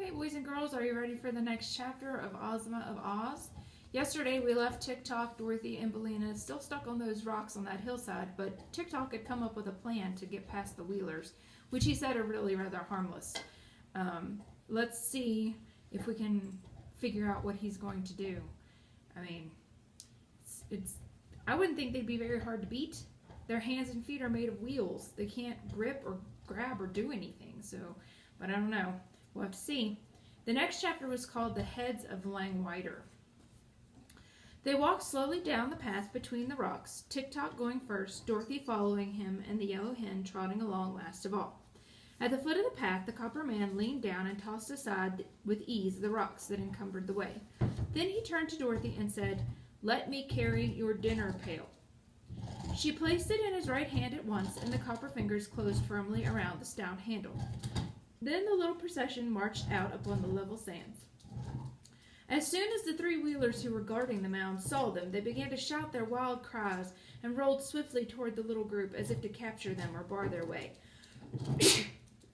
Okay, boys and girls, are you ready for the next chapter of Ozma of Oz? Yesterday we left TikTok, Dorothy, and Bellina still stuck on those rocks on that hillside, but TikTok had come up with a plan to get past the Wheelers, which he said are really rather harmless. Let's see if we can figure out what he's going to do. I mean, I wouldn't think they'd be very hard to beat. Their hands and feet are made of wheels. They can't grip or grab or do anything, but I don't know. We'll have to see. The next chapter was called The Heads of Langwidere. They walked slowly down the path between the rocks, Tick-Tock going first, Dorothy following him, and the yellow hen trotting along last of all. At the foot of the path, the copper man leaned down and tossed aside with ease the rocks that encumbered the way. Then he turned to Dorothy and said, "Let me carry your dinner pail." She placed it in his right hand at once, and the copper fingers closed firmly around the stout handle. Then the little procession marched out upon the level sands. As soon as the three Wheelers who were guarding the mound saw them, they began to shout their wild cries and rolled swiftly toward the little group as if to capture them or bar their way.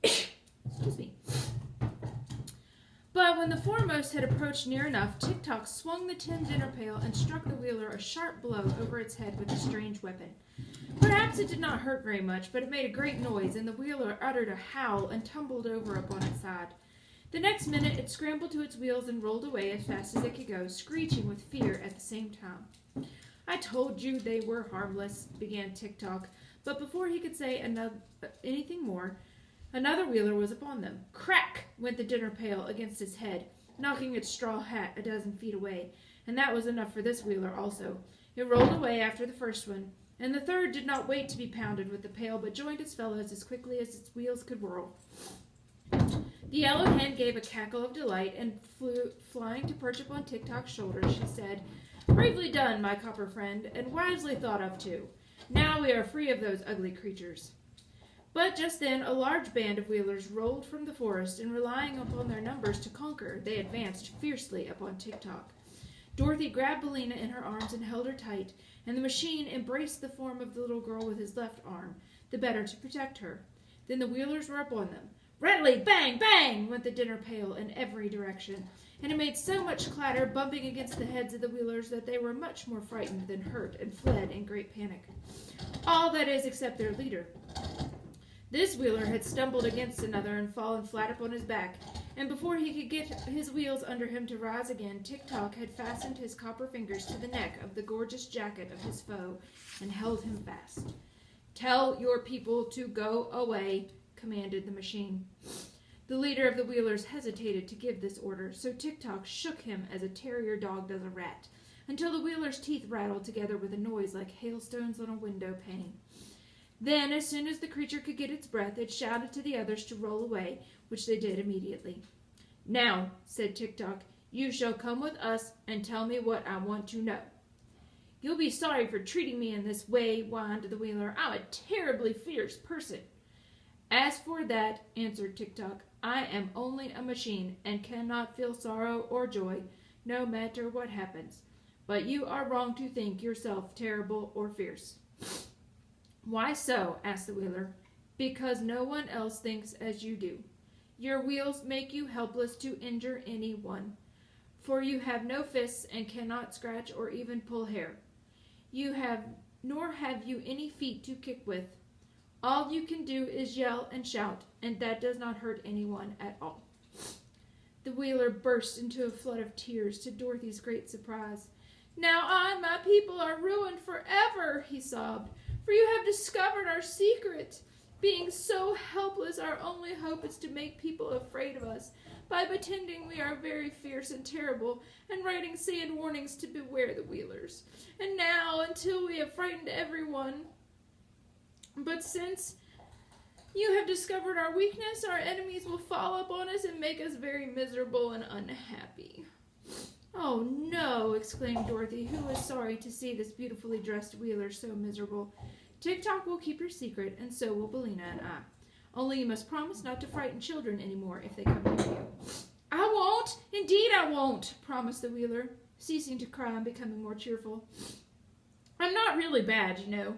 Excuse me. But when the foremost had approached near enough, Tick-Tock swung the tin dinner pail and struck the Wheeler a sharp blow over its head with the strange weapon. Perhaps it did not hurt very much, but it made a great noise, and the Wheeler uttered a howl and tumbled over upon its side. The next minute it scrambled to its wheels and rolled away as fast as it could go, screeching with fear at the same time. "I told you they were harmless," began Tick-Tock, but before he could say anything more, another Wheeler was upon them. Crack went the dinner pail against its head, knocking its straw hat a dozen feet away, and that was enough for this Wheeler also. It rolled away after the first one, and the third did not wait to be pounded with the pail, but joined its fellows as quickly as its wheels could whirl. The yellow hen gave a cackle of delight, and flying to perch upon Tick-Tock's shoulder, she said, "Bravely done, my copper friend, and wisely thought of too. Now we are free of those ugly creatures." But just then a large band of Wheelers rolled from the forest, and relying upon their numbers to conquer, they advanced fiercely upon Tick-Tock. Dorothy grabbed Bellina in her arms and held her tight, and the machine embraced the form of the little girl with his left arm, the better to protect her. Then the Wheelers were upon them. Rattly, bang, bang, went the dinner pail in every direction, and it made so much clatter, bumping against the heads of the Wheelers, that they were much more frightened than hurt, and fled in great panic. All, that is, except their leader. This Wheeler had stumbled against another and fallen flat upon his back, and before he could get his wheels under him to rise again, Tick-Tock had fastened his copper fingers to the neck of the gorgeous jacket of his foe and held him fast. "Tell your people to go away," commanded the machine. The leader of the Wheelers hesitated to give this order, so Tick-Tock shook him as a terrier dog does a rat, until the Wheelers' teeth rattled together with a noise like hailstones on a window pane. Then, as soon as the creature could get its breath, it shouted to the others to roll away, which they did immediately. "Now," said Tick-Tock, "you shall come with us and tell me what I want to know." "You'll be sorry for treating me in this way," whined the Wheeler. "I'm a terribly fierce person." "As for that," answered Tick-Tock, "I am only a machine and cannot feel sorrow or joy, no matter what happens. But you are wrong to think yourself terrible or fierce." "Why so?" asked the Wheeler. "Because no one else thinks as you do. Your wheels make you helpless to injure anyone, for you have no fists and cannot scratch or even pull hair. Nor have you any feet to kick with. All you can do is yell and shout, and that does not hurt anyone at all." The Wheeler burst into a flood of tears, to Dorothy's great surprise. "Now I and my people are ruined forever," he sobbed, "for you have discovered our secret. Being so helpless, our only hope is to make people afraid of us by pretending we are very fierce and terrible, and writing sad warnings to beware the Wheelers. And now, until we have frightened everyone. But since you have discovered our weakness, our enemies will fall upon us and make us very miserable and unhappy." "Oh, no," exclaimed Dorothy, who was sorry to see this beautifully dressed Wheeler so miserable. "Tick-Tock will keep your secret, and so will Bellina and I. Only you must promise not to frighten children any more if they come near you." "I won't! Indeed I won't!" promised the Wheeler, ceasing to cry and becoming more cheerful. "I'm not really bad, you know,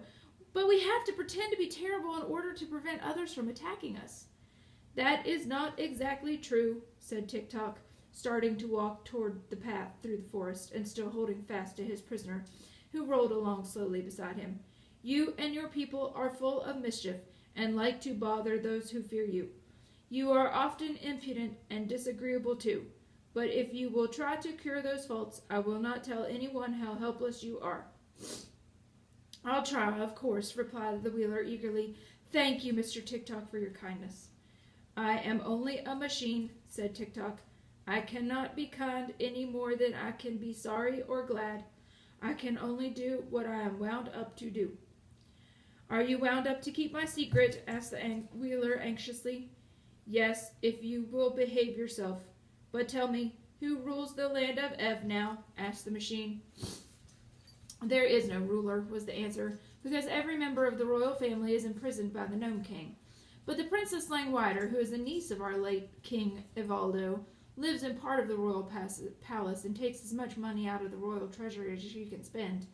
but we have to pretend to be terrible in order to prevent others from attacking us." "That is not exactly true," said Tik-Tok, starting to walk toward the path through the forest and still holding fast to his prisoner, who rolled along slowly beside him. "You and your people are full of mischief and like to bother those who fear you. You are often impudent and disagreeable too. But if you will try to cure those faults, I will not tell anyone how helpless you are." "I'll try, of course," replied the Wheeler eagerly. "Thank you, Mr. Tik-Tok, for your kindness." "I am only a machine," said Tik-Tok. "I cannot be kind any more than I can be sorry or glad. I can only do what I am wound up to do." "Are you wound up to keep my secret?" asked the Wheeler anxiously. "Yes, if you will behave yourself. But tell me, who rules the land of Ev now?" asked the machine. "There is no ruler," was the answer, "because every member of the royal family is imprisoned by the Gnome King. But the Princess Langwidere, who is the niece of our late King Evaldo, lives in part of the royal palace and takes as much money out of the royal treasury as she can spend.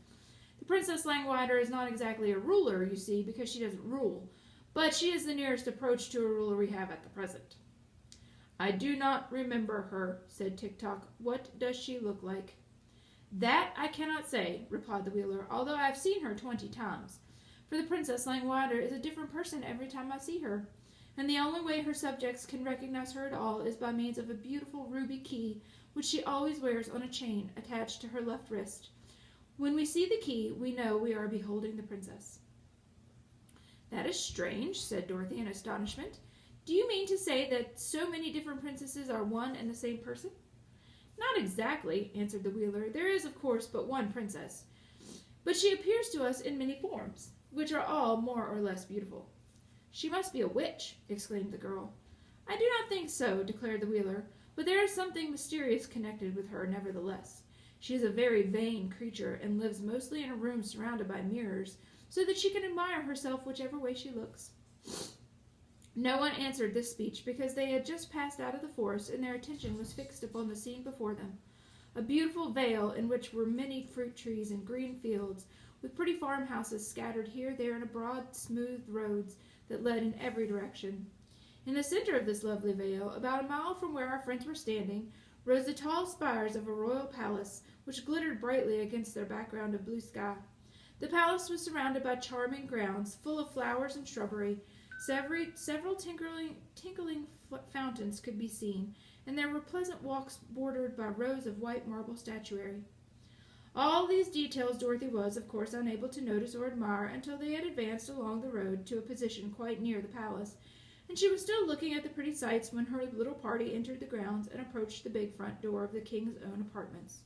The Princess Langwidere is not exactly a ruler, you see, because she doesn't rule, but she is the nearest approach to a ruler we have at the present." "I do not remember her," said Tik-Tok. "What does she look like?" "That I cannot say," replied the Wheeler, "although I have seen her 20 times. For the Princess Langwidere is a different person every time I see her, and the only way her subjects can recognize her at all is by means of a beautiful ruby key which she always wears on a chain attached to her left wrist. When we see the key, we know we are beholding the princess." "That is strange," said Dorothy in astonishment. "Do you mean to say that so many different princesses are one and the same person?" "Not exactly," answered the Wheeler. "There is, of course, but one princess, but she appears to us in many forms, which are all more or less beautiful." "She must be a witch," exclaimed the girl. "I do not think so," declared the Wheeler, "but there is something mysterious connected with her, nevertheless. She is a very vain creature, and lives mostly in a room surrounded by mirrors, so that she can admire herself whichever way she looks." No one answered this speech, because they had just passed out of the forest, and their attention was fixed upon the scene before them, a beautiful vale in which were many fruit trees and green fields, with pretty farmhouses scattered here, there, and broad, smooth roads that led in every direction. In the center of this lovely vale, about a mile from where our friends were standing, rose the tall spires of a royal palace, which glittered brightly against their background of blue sky. The palace was surrounded by charming grounds, full of flowers and shrubbery. Several tinkling fountains could be seen, and there were pleasant walks bordered by rows of white marble statuary. All these details Dorothy was, of course, unable to notice or admire until they had advanced along the road to a position quite near the palace, and she was still looking at the pretty sights when her little party entered the grounds and approached the big front door of the king's own apartments.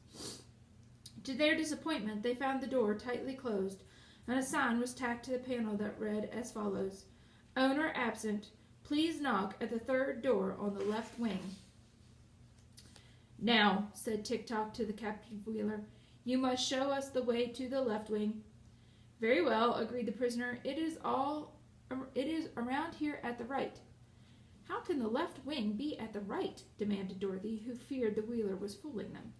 To their disappointment, they found the door tightly closed, and a sign was tacked to the panel that read as follows: "Owner absent. Please knock at the third door on the left wing." "Now," said Tik-Tok to the captive Wheeler, "you must show us the way to the left wing." "Very well," agreed the prisoner. It is around here at the right." "How can the left wing be at the right?" demanded Dorothy, who feared the Wheeler was fooling them.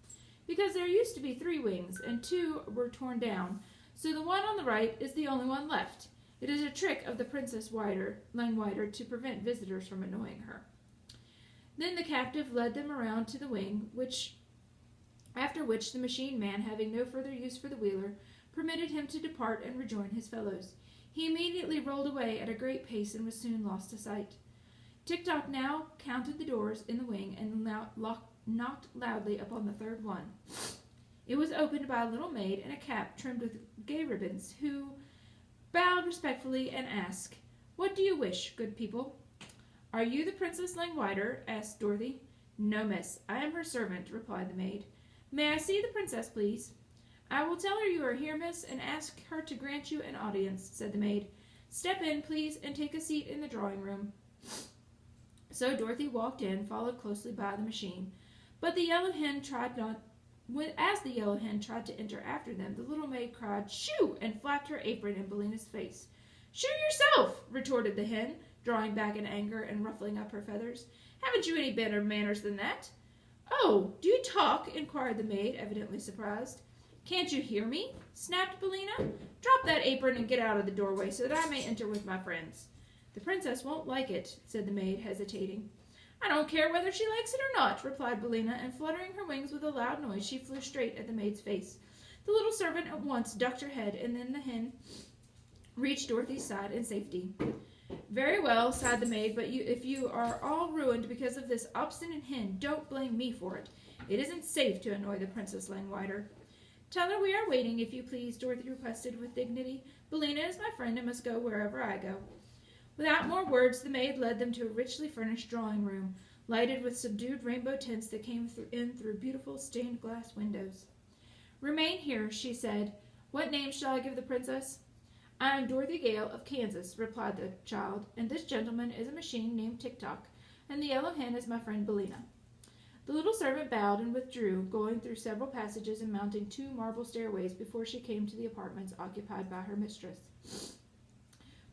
"Because there used to be 3 wings, and 2 were torn down, so the one on the right is the only one left. It is a trick of the Princess Langwidere to prevent visitors from annoying her." Then the captive led them around to the wing, after which the machine man, having no further use for the Wheeler, permitted him to depart and rejoin his fellows. He immediately rolled away at a great pace and was soon lost to sight. Tik-Tok now counted the doors in the wing and knocked loudly upon the third one. It was opened by a little maid in a cap trimmed with gay ribbons, who bowed respectfully and asked, "What do you wish, good people?" "Are you the Princess Langwidere?" asked Dorothy. "No, miss. I am her servant," replied the maid. "May I see the princess, please?" "I will tell her you are here, miss, and ask her to grant you an audience," said the maid. "Step in, please, and take a seat in the drawing room." So Dorothy walked in, followed closely by the machine. But as the yellow hen tried to enter after them, the little maid cried, "Shoo!" and flapped her apron in Billina's face. "Shoo yourself!" retorted the hen, drawing back in anger and ruffling up her feathers. "Haven't you any better manners than that?" "Oh, do you talk?" inquired the maid, evidently surprised. "Can't you hear me?" snapped Billina. "Drop that apron and get out of the doorway so that I may enter with my friends." "The princess won't like it," said the maid, hesitating. "I don't care whether she likes it or not," replied Billina, and fluttering her wings with a loud noise, she flew straight at the maid's face. The little servant at once ducked her head, and then the hen reached Dorothy's side in safety. "Very well," sighed the maid, "but if you are all ruined because of this obstinate hen, don't blame me for it. It isn't safe to annoy the Princess Langwidere." "Tell her we are waiting, if you please," Dorothy requested with dignity. "Billina is my friend and must go wherever I go." Without more words, the maid led them to a richly furnished drawing room, lighted with subdued rainbow tints that came in through beautiful stained glass windows. "Remain here," she said. "What name shall I give the princess?" "I am Dorothy Gale of Kansas," replied the child, "and this gentleman is a machine named Tick-Tock, and the yellow hen is my friend Billina." The little servant bowed and withdrew, going through several passages and mounting 2 marble stairways before she came to the apartments occupied by her mistress.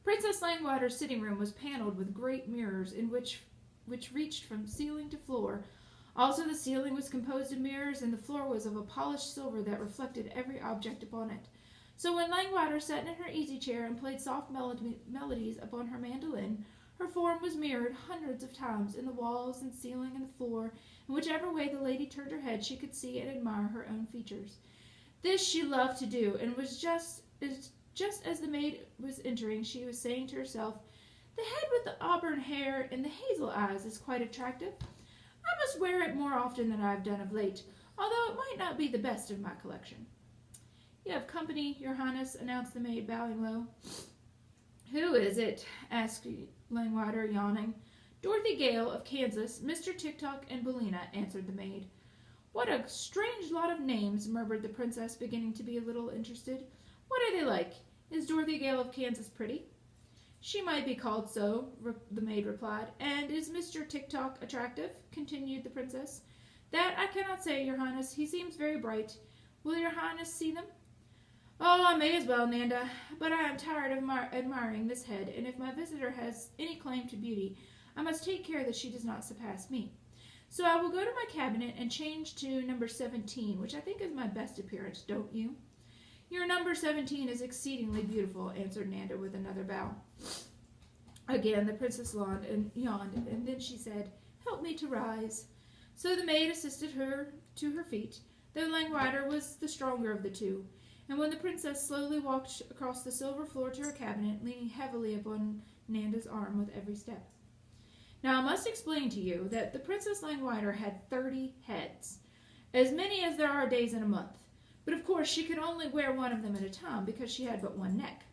Princess Langwidere's sitting room was paneled with great mirrors which reached from ceiling to floor. Also the ceiling was composed of mirrors, and the floor was of a polished silver that reflected every object upon it. So when Langwidere sat in her easy chair and played soft melodies upon her mandolin, her form was mirrored hundreds of times in the walls and ceiling and the floor, and whichever way the lady turned her head she could see and admire her own features. This she loved to do, and was just as the maid was entering, she was saying to herself, "The head with the auburn hair and the hazel eyes is quite attractive. I must wear it more often than I have done of late, although it might not be the best of my collection." "You have company, your highness," announced the maid, bowing low. "Who is it?" asked Langwidere, yawning. "Dorothy Gale of Kansas, Mr. Tick-Tock, and Billina," answered the maid. "What a strange lot of names," murmured the princess, beginning to be a little interested. "What are they like? Is Dorothy Gale of Kansas pretty?" "She might be called so," the maid replied. "And is Mr. Tick-Tock attractive?" continued the princess. "That I cannot say, your highness. He seems very bright. Will your highness see them?" "Oh, I may as well, Nanda, but I am tired of admiring this head, and if my visitor has any claim to beauty, I must take care that she does not surpass me. So I will go to my cabinet and change to number 17, which I think is my best appearance, don't you?" "Your number 17 is exceedingly beautiful," answered Nanda with another bow. Again the princess yawned, and then she said, "Help me to rise." So the maid assisted her to her feet, though Langwidere was the stronger of the two, and when the princess slowly walked across the silver floor to her cabinet, leaning heavily upon Nanda's arm with every step. Now I must explain to you that the Princess Langwidere had 30 heads, as many as there are days in a month, but of course she could only wear one of them at a time because she had but one neck.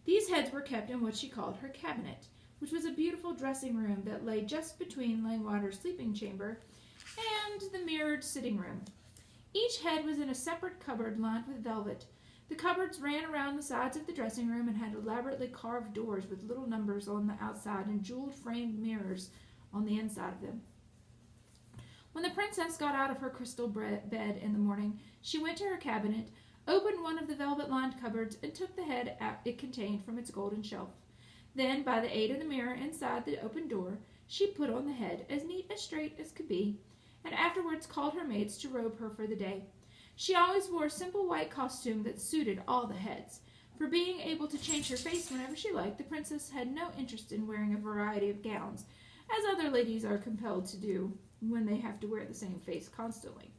These heads were kept in what she called her cabinet, which was a beautiful dressing room that lay just between Langwidere's sleeping chamber and the mirrored sitting room. Each head was in a separate cupboard lined with velvet. The cupboards ran around the sides of the dressing room and had elaborately carved doors with little numbers on the outside and jeweled framed mirrors on the inside of them. When the princess got out of her crystal bed in the morning, she went to her cabinet, opened one of the velvet-lined cupboards, and took the head it contained from its golden shelf. Then, by the aid of the mirror inside the open door, she put on the head, as neat and straight as could be, and afterwards called her maids to robe her for the day. She always wore a simple white costume that suited all the heads. For being able to change her face whenever she liked, the princess had no interest in wearing a variety of gowns, as other ladies are compelled to do when they have to wear the same face constantly.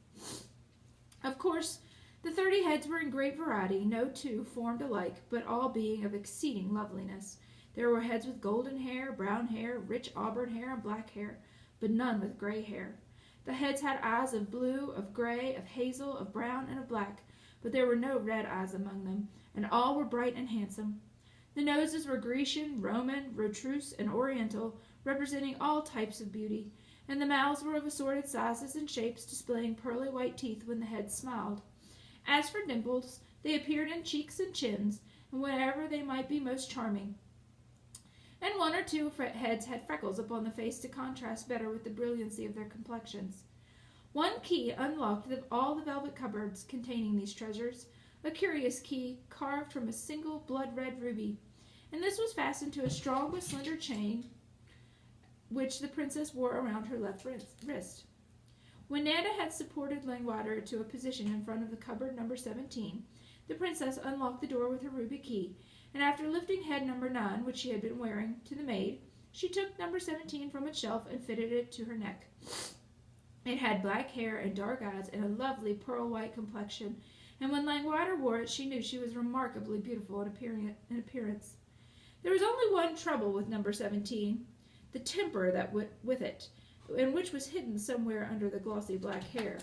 Of course, the 30 heads were in great variety, no 2 formed alike, but all being of exceeding loveliness. There were heads with golden hair, brown hair, rich auburn hair, and black hair, but none with gray hair. The heads had eyes of blue, of gray, of hazel, of brown, and of black, but there were no red eyes among them, and all were bright and handsome. The noses were Grecian, Roman, Rotruse, and Oriental, representing all types of beauty, and the mouths were of assorted sizes and shapes, displaying pearly white teeth when the heads smiled. As for dimples, they appeared in cheeks and chins, and wherever they might be most charming. And 1 or 2 heads had freckles upon the face to contrast better with the brilliancy of their complexions. One key unlocked all the velvet cupboards containing these treasures, a curious key carved from a single blood-red ruby, and this was fastened to a strong but slender chain which the princess wore around her left wrist. When Nanda had supported Langwidere to a position in front of the cupboard number 17, the princess unlocked the door with her ruby key, and after lifting head number 9, which she had been wearing, to the maid, she took number 17 from its shelf and fitted it to her neck. It had black hair and dark eyes and a lovely pearl-white complexion, and when Langwidere wore it, she knew she was remarkably beautiful in appearance. There was only one trouble with number 17, the temper that went with it, and which was hidden somewhere under the glossy black hair,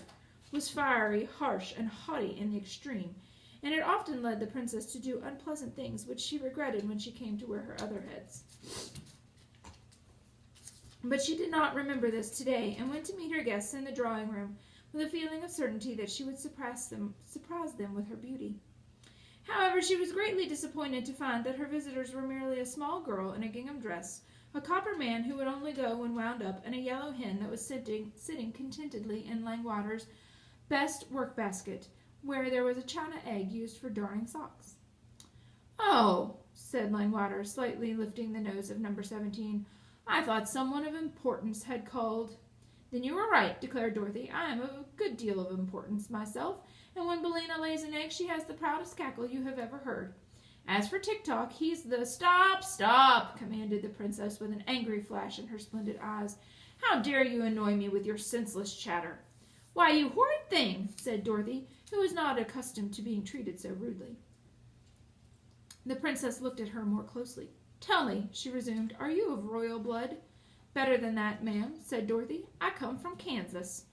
was fiery, harsh, and haughty in the extreme, and it often led the princess to do unpleasant things which she regretted when she came to wear her other heads. But she did not remember this today, and went to meet her guests in the drawing-room with a feeling of certainty that she would surprise them with her beauty. However, she was greatly disappointed to find that her visitors were merely a small girl in a gingham dress, a copper man who would only go when wound up, and a yellow hen that was sitting contentedly in Langwidere's best work-basket, where there was a china egg used for darning socks. "Oh," said Langwidere, slightly lifting the nose of number 17, "I thought someone of importance had called." "Then you were right," declared Dorothy. "I am of a good deal of importance myself, and when Billina lays an egg she has the proudest cackle you have ever heard. As for Tick-Tock, he's the—" "Stop, stop!" commanded the princess with an angry flash in her splendid eyes. "How dare you annoy me with your senseless chatter?" "Why, you horrid thing!" said Dorothy, who was not accustomed to being treated so rudely. The princess looked at her more closely. "Tell me," she resumed, "are you of royal blood?" "Better than that, ma'am," said Dorothy. "I come from Kansas."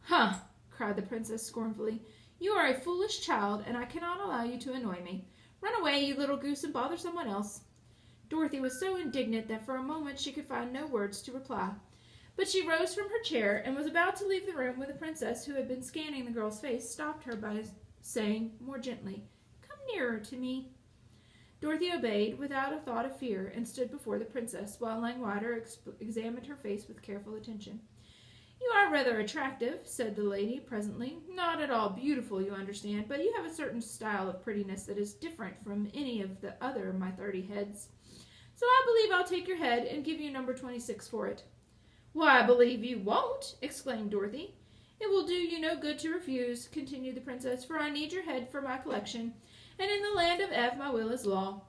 "Huh!" cried the princess scornfully. "You are a foolish child, and I cannot allow you to annoy me. Run away, you little goose, and bother someone else." Dorothy was so indignant that for a moment she could find no words to reply. But she rose from her chair and was about to leave the room when the princess, who had been scanning the girl's face, stopped her by saying more gently, "Come nearer to me." Dorothy obeyed without a thought of fear and stood before the princess, while Langwidere examined her face with careful attention. "You are rather attractive," said the lady presently. "Not at all beautiful, you understand, but you have a certain style of prettiness that is different from any of the other my 30 heads. So I believe I'll take your head and give you number 26 for it." "Why, I believe you won't!" exclaimed Dorothy. "It will do you no good to refuse," continued the princess, "for I need your head for my collection, and in the land of Ev my will is law.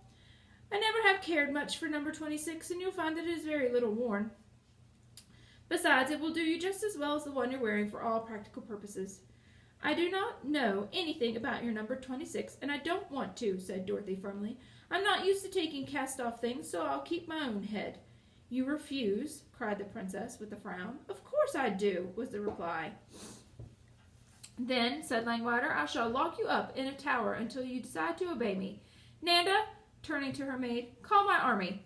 I never have cared much for number 26, and you'll find that it is very little worn. Besides, it will do you just as well as the one you're wearing for all practical purposes." "I do not know anything about your number 26, and I don't want to," said Dorothy firmly. "I'm not used to taking cast-off things, so I'll keep my own head." "You refuse?" cried the princess with a frown. "Of course I do," was the reply. "Then," said Langwidere, "I shall lock you up in a tower until you decide to obey me. Nanda," turning to her maid, "call my army."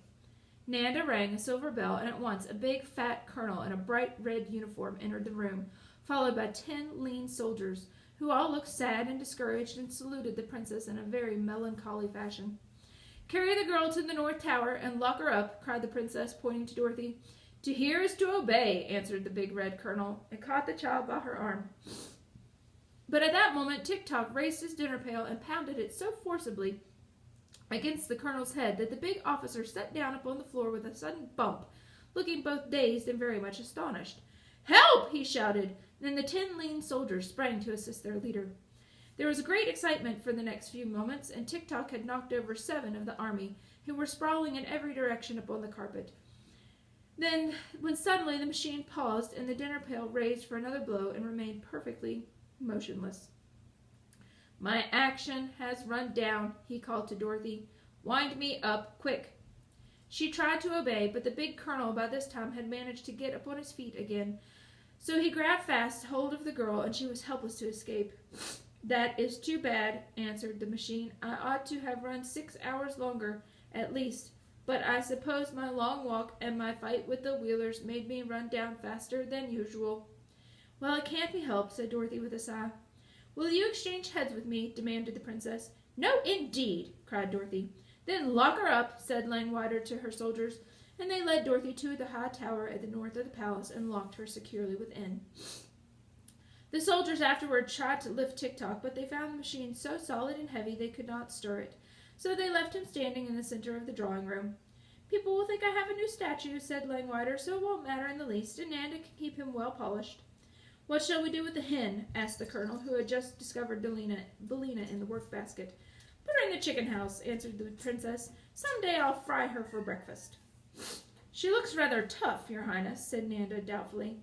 Nanda rang a silver bell, and at once a big, fat colonel in a bright red uniform entered the room, followed by 10 lean soldiers, who all looked sad and discouraged and saluted the princess in a very melancholy fashion. "Carry the girl to the north tower and lock her up," cried the princess, pointing to Dorothy. "To hear is to obey," answered the big red colonel, and caught the child by her arm. But at that moment Tick-Tock raised his dinner pail and pounded it so forcibly against the colonel's head that the big officer sat down upon the floor with a sudden bump, looking both dazed and very much astonished. "Help!" he shouted. Then the 10 lean soldiers sprang to assist their leader. There was great excitement for the next few moments, and Tick-Tock had knocked over 7 of the army, who were sprawling in every direction upon the carpet. Then, when suddenly the machine paused, and the dinner pail raised for another blow and remained perfectly motionless. "My action has run down," he called to Dorothy. "Wind me up, quick." She tried to obey, but the big colonel by this time had managed to get upon his feet again, so he grabbed fast hold of the girl, and she was helpless to escape. "That is too bad," answered the machine. "I ought to have run 6 hours longer, at least, but I suppose my long walk and my fight with the Wheelers made me run down faster than usual." "Well, it can't be helped," said Dorothy with a sigh. "Will you exchange heads with me?" demanded the princess. "No, indeed!" cried Dorothy. "Then lock her up," said Langwidere to her soldiers, and they led Dorothy to the high tower at the north of the palace and locked her securely within. The soldiers afterward tried to lift Tick-Tock, but they found the machine so solid and heavy they could not stir it, so they left him standing in the center of the drawing-room. "People will think I have a new statue," said Langwidere, "so it won't matter in the least, and Nanda can keep him well polished." "What shall we do with the hen?" asked the colonel, who had just discovered Billina in the work-basket. Put her in the chicken house, answered the princess. Someday I'll fry her for breakfast. She looks rather tough, your highness, said Nanda doubtfully.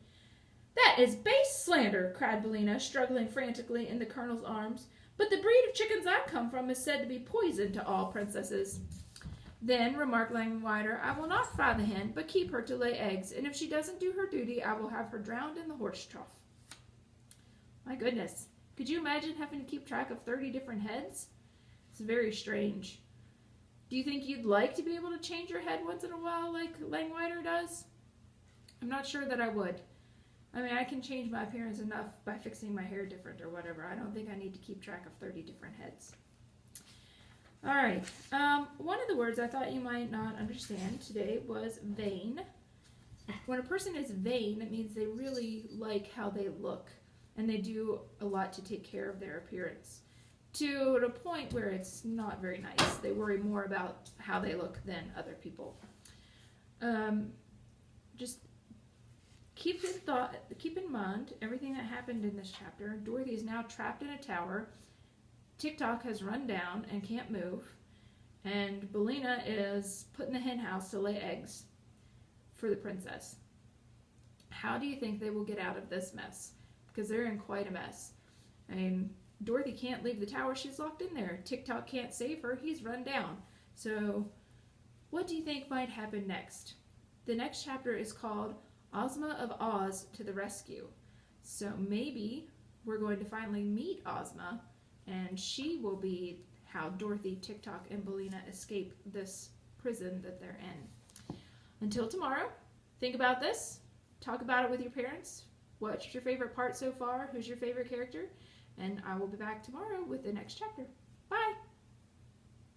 That is base slander, cried Billina, struggling frantically in the colonel's arms. But the breed of chickens I come from is said to be poison to all princesses. Then, remarked Langwidere, I will not fry the hen, but keep her to lay eggs, and if she doesn't do her duty, I will have her drowned in the horse trough. My goodness, could you imagine having to keep track of 30 different heads? It's very strange. Do you think you'd like to be able to change your head once in a while like Langwidere does? I'm not sure that I would. I mean, I can change my appearance enough by fixing my hair different or whatever. I don't think I need to keep track of 30 different heads. All right. One of the words I thought you might not understand today was vain. When a person is vain, it means they really like how they look, and they do a lot to take care of their appearance, to a point where it's not very nice. They worry more about how they look than other people. Just keep in mind everything that happened in this chapter. Dorothy is now trapped in a tower. TikTok has run down and can't move. And Billina is put in the hen house to lay eggs for the princess. How do you think they will get out of this mess? Because they're in quite a mess. I mean, Dorothy can't leave the tower. She's locked in there. TikTok can't save her. He's run down. So what do you think might happen next? The next chapter is called Ozma of Oz to the Rescue. So maybe we're going to finally meet Ozma, and she will be how Dorothy, TikTok, and Billina escape this prison that they're in. Until tomorrow, think about this. Talk about it with your parents. What's your favorite part so far? Who's your favorite character? And I will be back tomorrow with the next chapter.